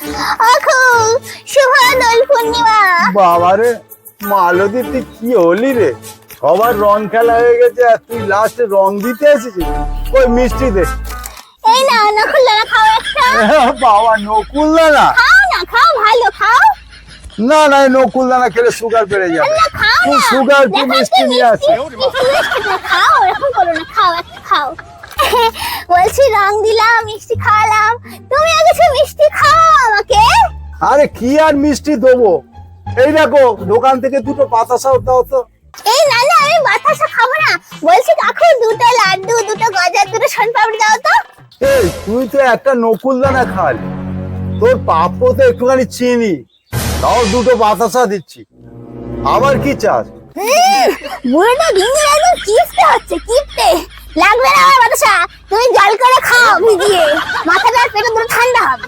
আখু শুভ দোল পূর্ণিমা। বাবারে মালতী তুই কি হলি রে, সবার রং খেলা হয়ে গেছে আর তুই লাস্টে রং দিতে এসেছিস। ওই মিষ্টি দে। এই না নকুল দানা খাও একটা। বাবা নকুল দানা? খাও না, খাও, ভালো খাও। না না, নকুল দানা খেলে সুগার বেড়ে যাবে। না খাও তুই না, সুগার কি দেখো মিষ্টি একটু নিয়ে আসে। মিষ্টি না, খাও, এরকম করো না, খাও একটা খাও। বলছি রং দিলাম, মিষ্টি খাওয়ালাম, তুমি আগে সে মিষ্টি খাও আমাকে। আরে কি আর মিষ্টি দেবো, এই দেখো দোকান থেকে দুটো বাতাসাও দাও তো। এই না না, আমি বাতাসা খাবো না। বলছি কাকু দুটো লাড্ডু, দুটো গজা, দুটো শনপাপড়ি দাও তো। এই তুই তো একটা নকুল দানা খালি, তোর প্রাপ্য তো একটুখানি চিনি, তাও দুটো বাতাসা দিচ্ছি, আবার কি চাস? বুড়োটা দিন দিন একদম কিপটে হচ্ছে, কিপটে। লাগবে না আমার বাতাসা, তুমি জল করে খাও ভিজিয়ে, মাথাটা আর পেটে দুটো ঠান্ডা হবে।